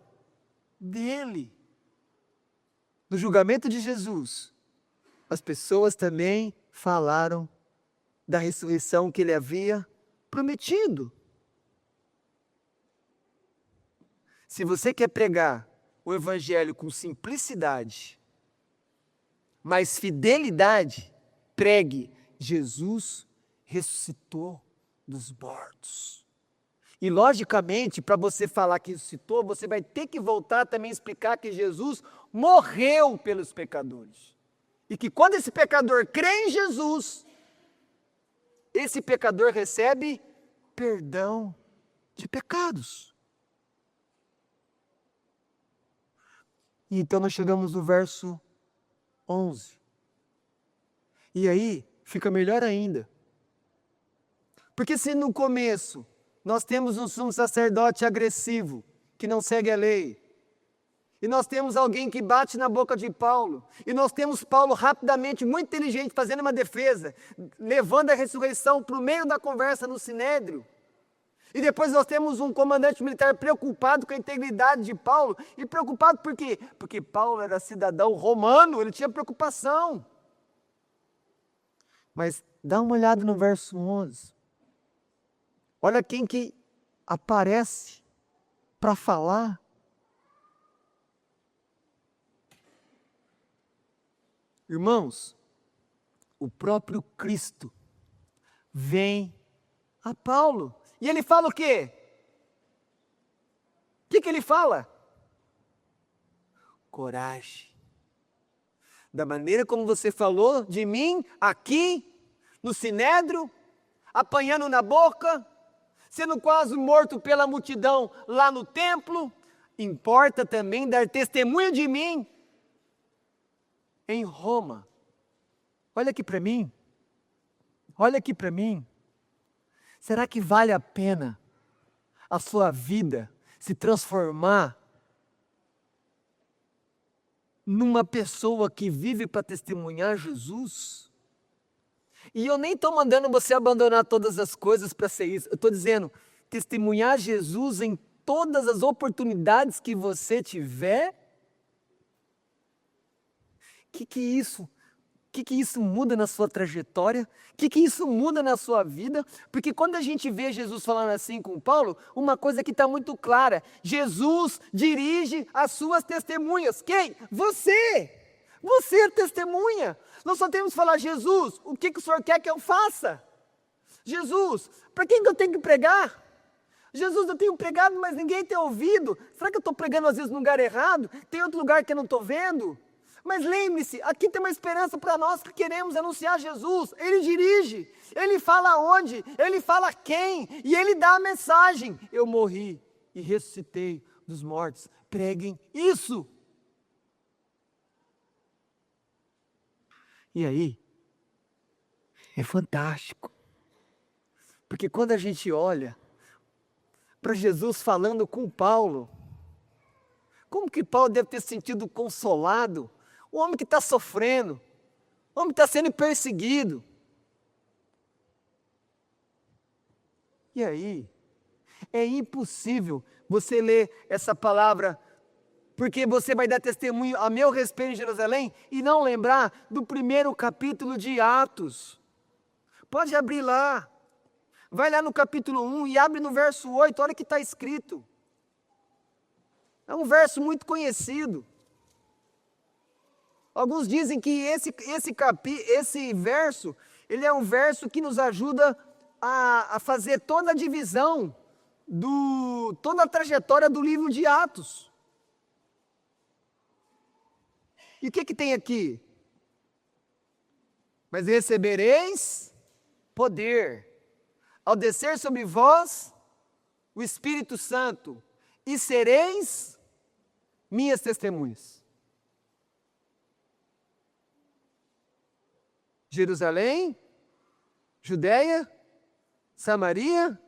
dele. No julgamento de Jesus, as pessoas também falaram da ressurreição que ele havia prometido. Se você quer pregar o evangelho com simplicidade, mas fidelidade, pregue: Jesus ressuscitou dos mortos. E logicamente, para você falar que ressuscitou, você vai ter que voltar também a explicar que Jesus morreu pelos pecadores. E que quando esse pecador crê em Jesus, esse pecador recebe perdão de pecados. E então nós chegamos no verso 11. E aí fica melhor ainda. Porque se no começo nós temos um sumo sacerdote agressivo, que não segue a lei, e nós temos alguém que bate na boca de Paulo, e nós temos Paulo rapidamente, muito inteligente, fazendo uma defesa, levando a ressurreição para o meio da conversa no Sinédrio. E depois nós temos um comandante militar preocupado com a integridade de Paulo. E preocupado por quê? Porque Paulo era cidadão romano, ele tinha preocupação. Mas dá uma olhada no verso 11. Olha quem que aparece para falar. Irmãos, o próprio Cristo vem a Paulo. E ele fala o quê? O que ele fala? Coragem. Da maneira como você falou de mim, aqui, no Sinédrio, apanhando na boca, sendo quase morto pela multidão lá no templo, importa também dar testemunho de mim em Roma. Olha aqui para mim. Olha aqui para mim. Será que vale a pena a sua vida se transformar numa pessoa que vive para testemunhar Jesus? E eu nem estou mandando você abandonar todas as coisas para ser isso. Eu estou dizendo, testemunhar Jesus em todas as oportunidades que você tiver. O que isso? O que isso muda na sua trajetória? O que isso muda na sua vida? Porque quando a gente vê Jesus falando assim com Paulo, uma coisa que está muito clara: Jesus dirige as suas testemunhas. Quem? Você! Você é testemunha. Nós só temos que falar: Jesus, o que o Senhor quer que eu faça? Jesus, para quem que eu tenho que pregar? Jesus, eu tenho pregado, mas ninguém tem ouvido. Será que eu estou pregando às vezes no lugar errado? Tem outro lugar que eu não estou vendo? Mas lembre-se, aqui tem uma esperança para nós que queremos anunciar Jesus. Ele dirige, Ele fala onde, Ele fala quem, e Ele dá a mensagem. Eu morri e ressuscitei dos mortos. Preguem isso. E aí, é fantástico. Porque quando a gente olha para Jesus falando com Paulo, como que Paulo deve ter se sentido consolado? O homem que está sofrendo, o homem que está sendo perseguido. E aí, é impossível você ler essa palavra, porque você vai dar testemunho a meu respeito em Jerusalém, e não lembrar do primeiro capítulo de Atos. Pode abrir lá, vai lá no capítulo 1 e abre no verso 8, olha o que está escrito. É um verso muito conhecido. Alguns dizem que esse verso, ele é um verso que nos ajuda a fazer toda a divisão, toda a trajetória do livro de Atos. E o que tem aqui? Mas recebereis poder, ao descer sobre vós o Espírito Santo, e sereis minhas testemunhas. Jerusalém, Judeia, Samaria,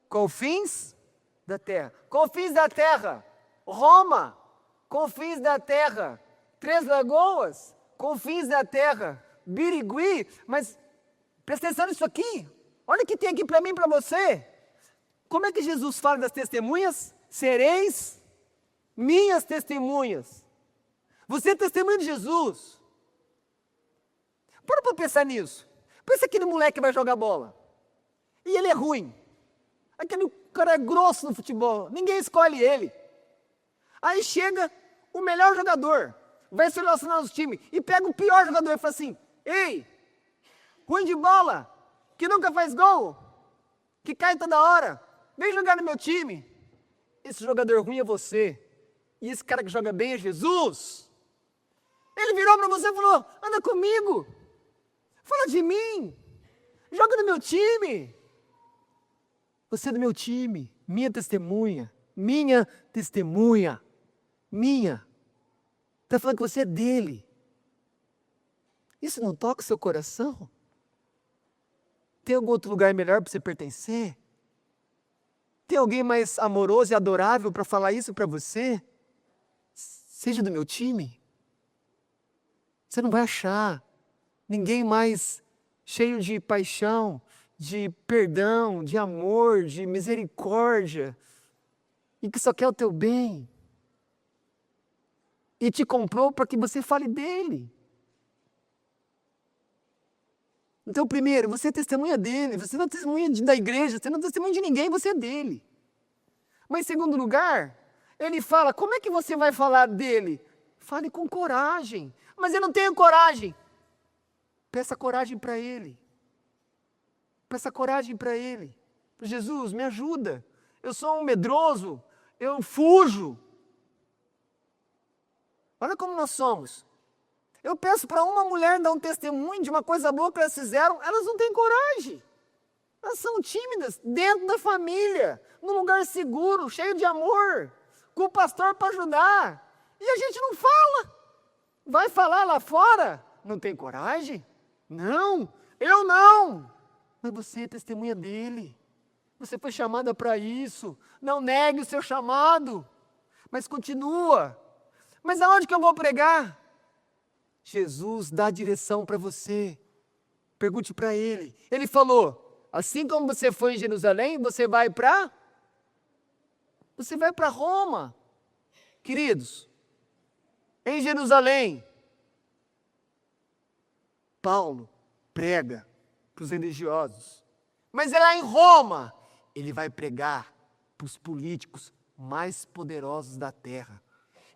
confins da terra. Confins da terra, Roma, confins da terra, Três Lagoas, confins da terra, Birigui. Mas presta atenção nisso aqui. Olha o que tem aqui para mim e para você. Como é que Jesus fala das testemunhas? Sereis minhas testemunhas. Você é testemunha de Jesus. Para pensar nisso. Pensa aquele moleque que vai jogar bola. E ele é ruim. Aquele cara é grosso no futebol. Ninguém escolhe ele. Aí chega o melhor jogador. Vai se relacionar nos times. E pega o pior jogador e fala assim: ei, ruim de bola, que nunca faz gol, que cai toda hora. vem jogar no meu time. Esse jogador ruim é você. E esse cara que joga bem é Jesus. Ele virou para você e falou, anda comigo. Fala de mim. Joga no meu time. Você é do meu time. Minha testemunha. Minha testemunha. Minha. Está falando que você é dele. Isso não toca o seu coração? Tem algum outro lugar melhor para você pertencer? Tem alguém mais amoroso e adorável para falar isso para você? Seja do meu time. Você não vai achar ninguém mais cheio de paixão, de perdão, de amor, de misericórdia, e que só quer o teu bem. E te comprou para que você fale dele. Então, primeiro, você é testemunha dele, você não é testemunha da igreja, você não é testemunha de ninguém, você é dele. Mas, em segundo lugar, ele fala, como é que você vai falar dele? Fale com coragem. Mas eu não tenho coragem. Peça coragem para ele. Peça coragem para ele. Jesus, me ajuda. Eu sou um medroso, eu fujo. Olha como nós somos. Eu peço para uma mulher dar um testemunho de uma coisa boa que elas fizeram, elas não têm coragem. Elas são tímidas, dentro da família, num lugar seguro, cheio de amor, com o pastor para ajudar. E a gente não fala. Vai falar lá fora? Não tem coragem? Não, eu não. Mas você é testemunha dele. Você foi chamada para isso. Não negue o seu chamado. Mas continua. Mas aonde que eu vou pregar? Jesus dá direção para você. Pergunte para ele. Ele falou, assim como você foi em Jerusalém, você vai para Roma. Queridos, em Jerusalém, Paulo prega para os religiosos. Mas é lá em Roma, ele vai pregar para os políticos mais poderosos da terra.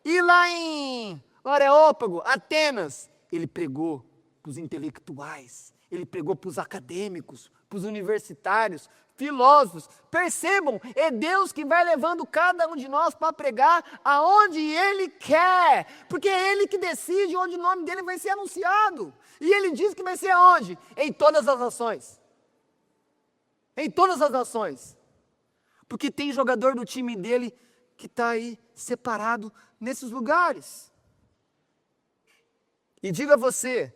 E lá em Areópago, Atenas, ele pregou para os intelectuais, ele pregou para os acadêmicos, para os universitários, filósofos. Percebam, é Deus que vai levando cada um de nós para pregar aonde Ele quer, porque é Ele que decide onde o nome dele vai ser anunciado. E Ele diz que vai ser aonde? Em todas as nações. Em todas as nações. Porque tem jogador do time dele que está aí separado nesses lugares. E diga a você,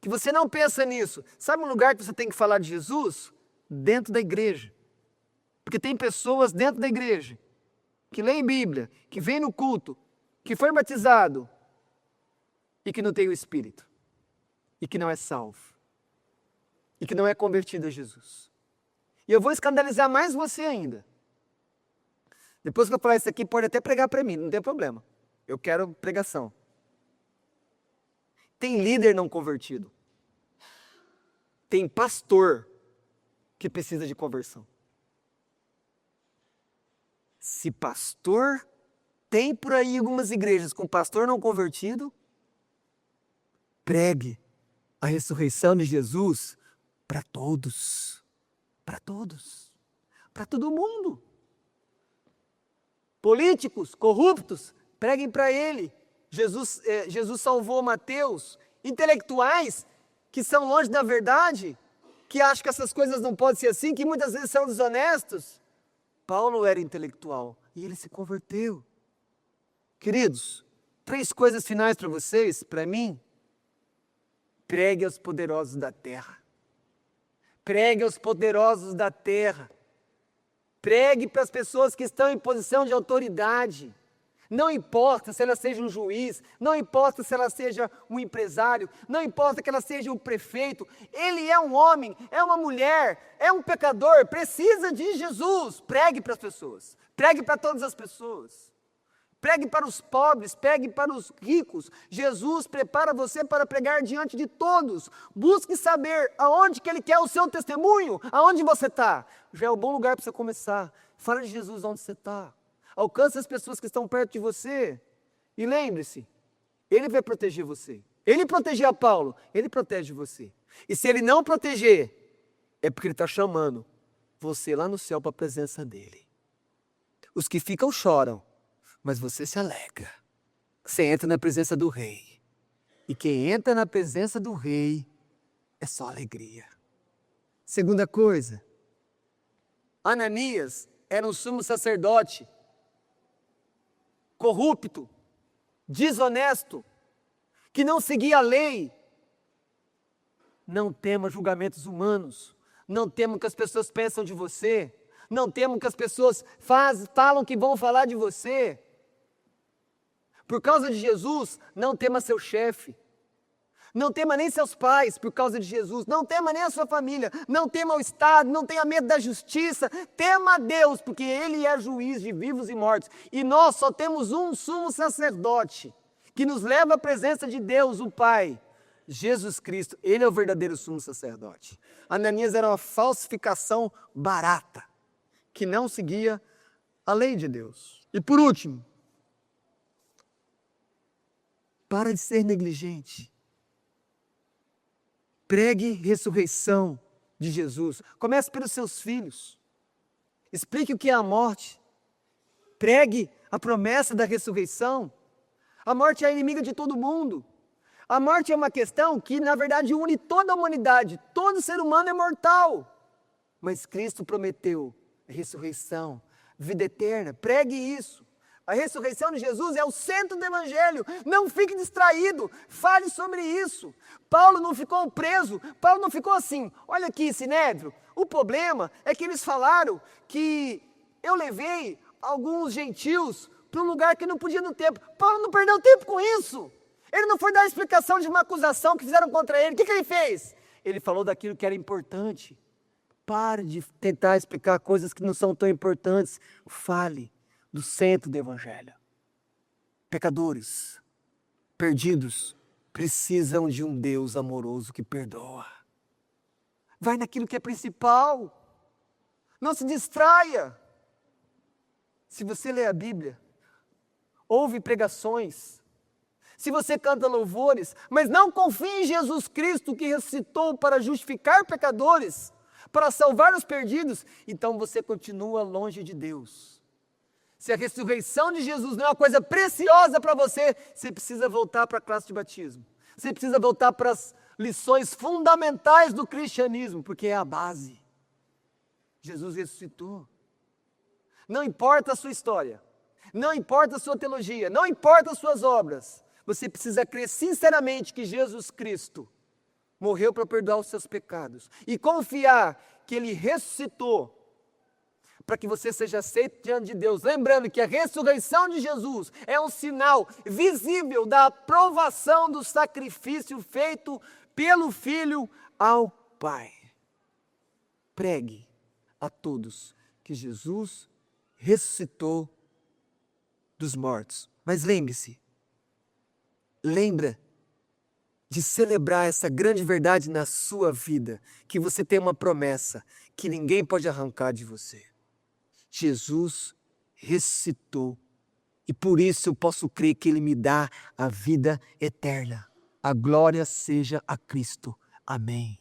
que você não pensa nisso. Sabe um lugar que você tem que falar de Jesus? Dentro da igreja. Porque tem pessoas dentro da igreja, que leem Bíblia, que vêm no culto, que foi batizado, e que não tem o Espírito. E que não é salvo. E que não é convertido a Jesus. E eu vou escandalizar mais você ainda. Depois que eu falar isso aqui, pode até pregar para mim, não tem problema. Eu quero pregação. Tem líder não convertido. Tem pastor que precisa de conversão. Se pastor, tem por aí algumas igrejas com pastor não convertido, pregue a ressurreição de Jesus para todos. Para todos. Para todo mundo. Políticos corruptos, preguem para ele. Jesus salvou Mateus. Intelectuais que são longe da verdade, que acham que essas coisas não podem ser assim, que muitas vezes são desonestos. Paulo era intelectual e ele se converteu. Queridos, 3 coisas finais para vocês, para mim. Pregue aos poderosos da terra. Pregue aos poderosos da terra. Pregue para as pessoas que estão em posição de autoridade. Não importa se ela seja um juiz, não importa se ela seja um empresário, não importa que ela seja um prefeito, ele é um homem, é uma mulher, é um pecador, precisa de Jesus. Pregue para as pessoas, pregue para todas as pessoas, pregue para os pobres, pregue para os ricos. Jesus prepara você para pregar diante de todos. Busque saber aonde que Ele quer o seu testemunho, aonde você está. Já é um bom lugar para você começar. Fala de Jesus onde você está. Alcance as pessoas que estão perto de você. E lembre-se, Ele vai proteger você. Ele protegeu a Paulo, Ele protege você. E se Ele não proteger, é porque Ele está chamando você lá no céu para a presença dele. Os que ficam choram, mas você se alegra. Você entra na presença do rei. E quem entra na presença do rei é só alegria. Segunda coisa, Ananias era um sumo sacerdote corrupto, desonesto, que não seguia a lei. Não tema julgamentos humanos, não tema o que as pessoas pensam de você, não tema o que as pessoas falam que vão falar de você. Por causa de Jesus, não tema seu chefe. Não tema nem seus pais por causa de Jesus. Não tema nem a sua família. Não tema o Estado. Não tenha medo da justiça. Tema a Deus, porque Ele é juiz de vivos e mortos. E nós só temos um sumo sacerdote que nos leva à presença de Deus, o Pai, Jesus Cristo. Ele é o verdadeiro sumo sacerdote. Ananias era uma falsificação barata, que não seguia a lei de Deus. E por último, para de ser negligente. Pregue ressurreição de Jesus. Comece pelos seus filhos. Explique o que é a morte. Pregue a promessa da ressurreição. A morte é a inimiga de todo mundo. A morte é uma questão que, na verdade, une toda a humanidade. Todo ser humano é mortal. Mas Cristo prometeu a ressurreição, vida eterna. Pregue isso. A ressurreição de Jesus é o centro do Evangelho. Não fique distraído. Fale sobre isso. Paulo não ficou preso. Paulo não ficou assim. Olha aqui, Sinédrio. O problema é que eles falaram que eu levei alguns gentios para um lugar que não podia no tempo. Paulo não perdeu tempo com isso. Ele não foi dar explicação de uma acusação que fizeram contra ele. O que ele fez? Ele falou daquilo que era importante. Pare de tentar explicar coisas que não são tão importantes. Fale do centro do Evangelho. Pecadores, perdidos, precisam de um Deus amoroso que perdoa. Vai naquilo que é principal. Não se distraia. Se você lê a Bíblia, ouve pregações, se você canta louvores, mas não confie em Jesus Cristo que ressuscitou para justificar pecadores, para salvar os perdidos, então você continua longe de Deus. Se a ressurreição de Jesus não é uma coisa preciosa para você, você precisa voltar para a classe de batismo. Você precisa voltar para as lições fundamentais do cristianismo, porque é a base. Jesus ressuscitou. Não importa a sua história, não importa a sua teologia, não importa as suas obras. Você precisa crer sinceramente que Jesus Cristo morreu para perdoar os seus pecados e confiar que Ele ressuscitou para que você seja aceito diante de Deus. Lembrando que a ressurreição de Jesus é um sinal visível da aprovação do sacrifício feito pelo Filho ao Pai. Pregue a todos que Jesus ressuscitou dos mortos. Mas lembre-se, lembra de celebrar essa grande verdade na sua vida, que você tem uma promessa que ninguém pode arrancar de você. Jesus ressuscitou e por isso eu posso crer que Ele me dá a vida eterna. A glória seja a Cristo. Amém.